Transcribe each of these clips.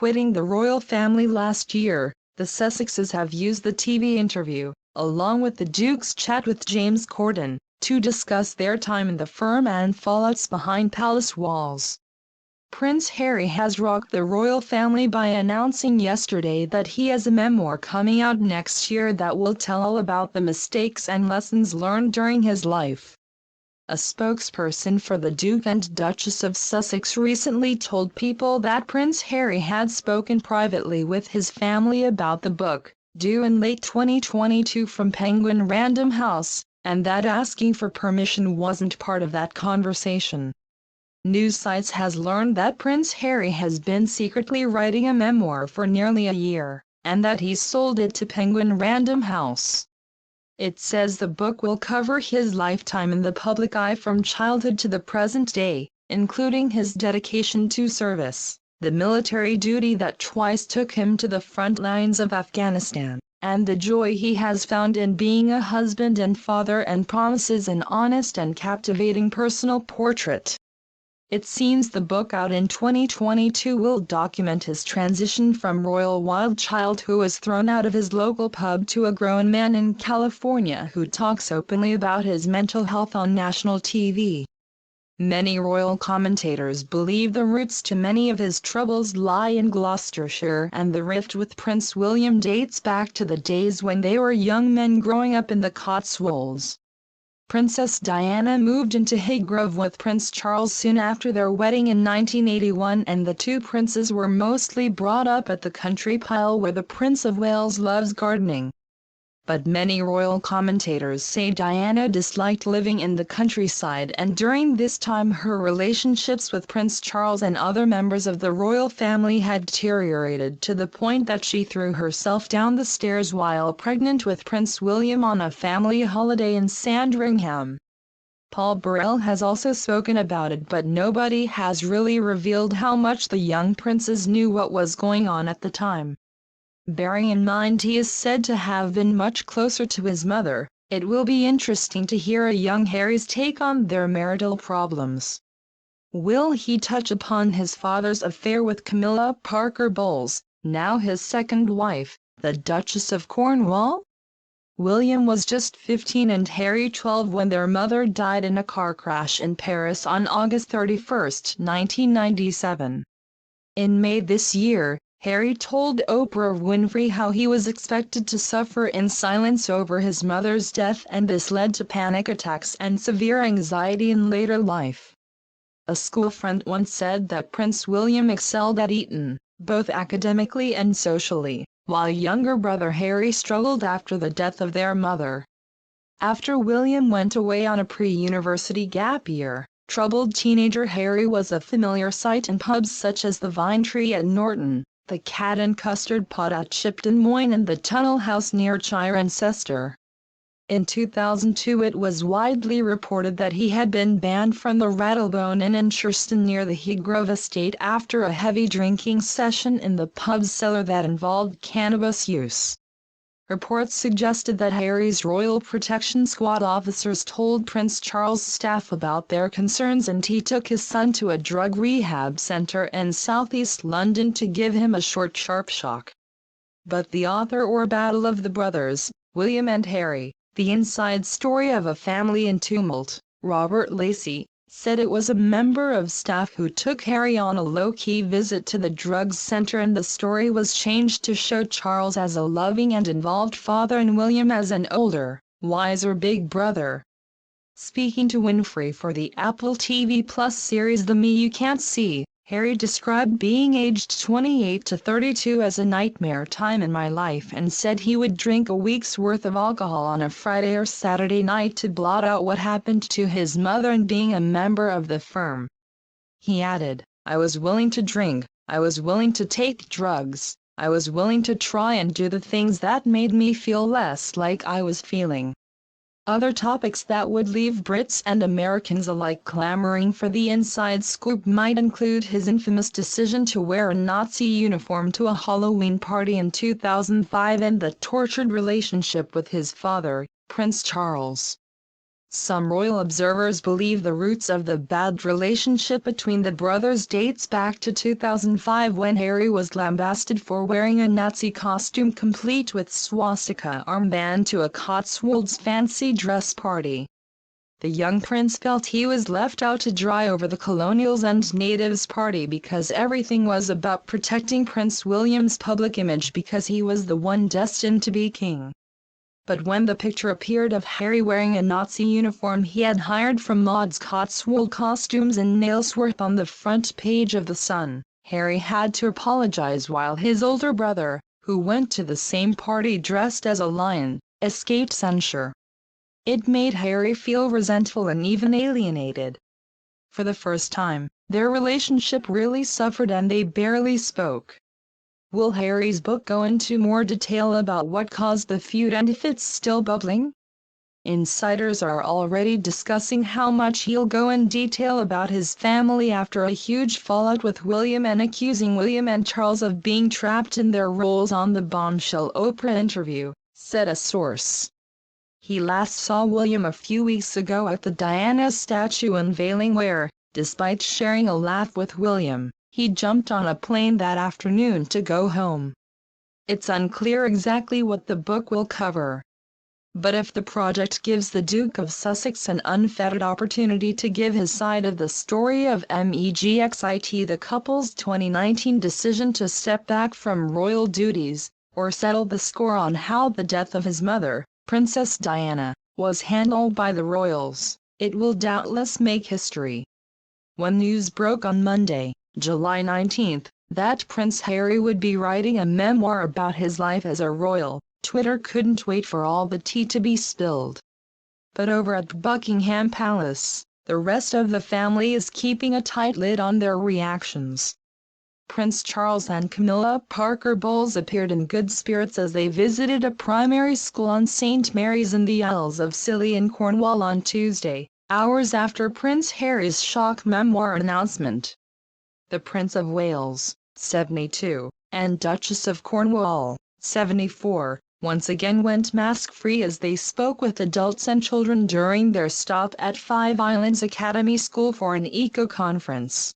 quitting the royal family last year, the Sussexes have used the TV interview, along with the Duke's chat with James Corden, to discuss their time in the firm and fallouts behind palace walls. Prince Harry has rocked the royal family by announcing yesterday that he has a memoir coming out next year that will tell all about the mistakes and lessons learned during his life. A spokesperson for the Duke and Duchess of Sussex recently told People that Prince Harry had spoken privately with his family about the book, due in late 2022 from Penguin Random House, and that asking for permission wasn't part of that conversation. News sites has learned that Prince Harry has been secretly writing a memoir for nearly a year, and that he sold it to Penguin Random House. It says the book will cover his lifetime in the public eye from childhood to the present day, including his dedication to service, the military duty that twice took him to the front lines of Afghanistan, and the joy he has found in being a husband and father, and promises an honest and captivating personal portrait. It seems the book out in 2022 will document his transition from royal wild child who was thrown out of his local pub to a grown man in California who talks openly about his mental health on national TV. Many royal commentators believe the roots to many of his troubles lie in Gloucestershire, and the rift with Prince William dates back to the days when they were young men growing up in the Cotswolds. Princess Diana moved into Highgrove with Prince Charles soon after their wedding in 1981, and the two princes were mostly brought up at the country pile where the Prince of Wales loves gardening. But many royal commentators say Diana disliked living in the countryside, and during this time her relationships with Prince Charles and other members of the royal family had deteriorated to the point that she threw herself down the stairs while pregnant with Prince William on a family holiday in Sandringham. Paul Burrell has also spoken about it, but nobody has really revealed how much the young princes knew what was going on at the time. Bearing in mind he is said to have been much closer to his mother, it will be interesting to hear a young Harry's take on their marital problems. Will he touch upon his father's affair with Camilla Parker Bowles, now his second wife, the Duchess of Cornwall? William was just 15 and Harry 12 when their mother died in a car crash in Paris on August 31, 1997. In May this year, Harry told Oprah Winfrey how he was expected to suffer in silence over his mother's death, and this led to panic attacks and severe anxiety in later life. A school friend once said that Prince William excelled at Eton, both academically and socially, while younger brother Harry struggled after the death of their mother. After William went away on a pre-university gap year, troubled teenager Harry was a familiar sight in pubs such as the Vine Tree at Norton, the Cat and Custard Pot at Shipton Moyne, and the Tunnel House near Cirencester. In 2002 it was widely reported that he had been banned from the Rattlebone Inn in Churston near the Highgrove estate after a heavy drinking session in the pub's cellar that involved cannabis use. Reports suggested that Harry's Royal Protection Squad officers told Prince Charles' staff about their concerns, and he took his son to a drug rehab centre in southeast London to give him a short sharp shock. But the author or Battle of the Brothers, William and Harry, The Inside Story of a Family in Tumult, Robert Lacey, said it was a member of staff who took Harry on a low-key visit to the drugs centre, and the story was changed to show Charles as a loving and involved father and William as an older, wiser big brother. Speaking to Winfrey for the Apple TV Plus series The Me You Can't See, Harry described being aged 28 to 32 as a nightmare time in my life, and said he would drink a week's worth of alcohol on a Friday or Saturday night to blot out what happened to his mother and being a member of the firm. He added, "I was willing to drink, I was willing to take drugs, I was willing to try and do the things that made me feel less like I was feeling." Other topics that would leave Brits and Americans alike clamoring for the inside scoop might include his infamous decision to wear a Nazi uniform to a Halloween party in 2005 and the tortured relationship with his father, Prince Charles. Some royal observers believe the roots of the bad relationship between the brothers dates back to 2005 when Harry was lambasted for wearing a Nazi costume complete with swastika armband to a Cotswolds fancy dress party. The young prince felt he was left out to dry over the Colonials and Natives party because everything was about protecting Prince William's public image because he was the one destined to be king. But when the picture appeared of Harry wearing a Nazi uniform he had hired from Maud's Cotswold Costumes in Nailsworth on the front page of The Sun, Harry had to apologize while his older brother, who went to the same party dressed as a lion, escaped censure. It made Harry feel resentful and even alienated. For the first time, their relationship really suffered and they barely spoke. Will Harry's book go into more detail about what caused the feud and if it's still bubbling? Insiders are already discussing how much he'll go in detail about his family after a huge fallout with William and accusing William and Charles of being trapped in their roles on the bombshell Oprah interview, said a source. He last saw William a few weeks ago at the Diana statue unveiling where, despite sharing a laugh with William, he jumped on a plane that afternoon to go home. It's unclear exactly what the book will cover. But if the project gives the Duke of Sussex an unfettered opportunity to give his side of the story of Megxit, the couple's 2019 decision to step back from royal duties, or settle the score on how the death of his mother, Princess Diana, was handled by the royals, it will doubtless make history. When news broke on Monday, July 19, that Prince Harry would be writing a memoir about his life as a royal, Twitter couldn't wait for all the tea to be spilled. But over at Buckingham Palace, the rest of the family is keeping a tight lid on their reactions. Prince Charles and Camilla Parker Bowles appeared in good spirits as they visited a primary school on St. Mary's in the Isles of Scilly in Cornwall on Tuesday, hours after Prince Harry's shock memoir announcement. The Prince of Wales, 72, and Duchess of Cornwall, 74, once again went mask-free as they spoke with adults and children during their stop at Five Islands Academy School for an eco-conference.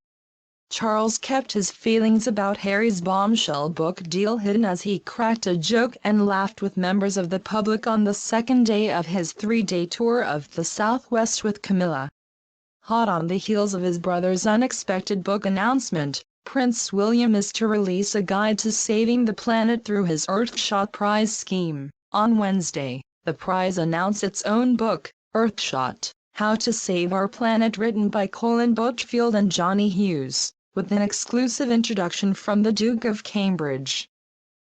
Charles kept his feelings about Harry's bombshell book deal hidden as he cracked a joke and laughed with members of the public on the second day of his 3-day tour of the Southwest with Camilla. Hot on the heels of his brother's unexpected book announcement, Prince William is to release a guide to saving the planet through his Earthshot Prize scheme. On Wednesday, the prize announced its own book, Earthshot: How to Save Our Planet, written by Colin Butchfield and Johnny Hughes, with an exclusive introduction from the Duke of Cambridge.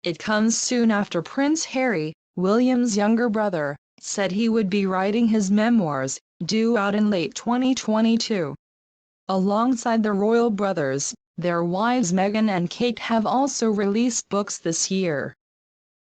It comes soon after Prince Harry, William's younger brother, said he would be writing his memoirs, due out in late 2022. Alongside the royal brothers, their wives Meghan and Kate have also released books this year.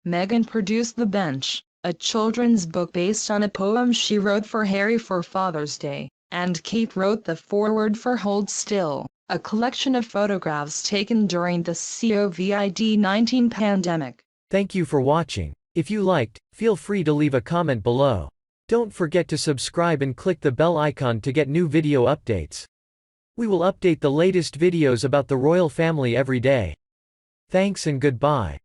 Meghan produced The Bench, a children's book based on a poem she wrote for Harry for Father's Day, and Kate wrote the foreword for Hold Still, a collection of photographs taken during the COVID-19 pandemic. Thank you for watching. If you liked, feel free to leave a comment below. Don't forget to subscribe and click the bell icon to get new video updates. We will update the latest videos about the royal family every day. Thanks and goodbye.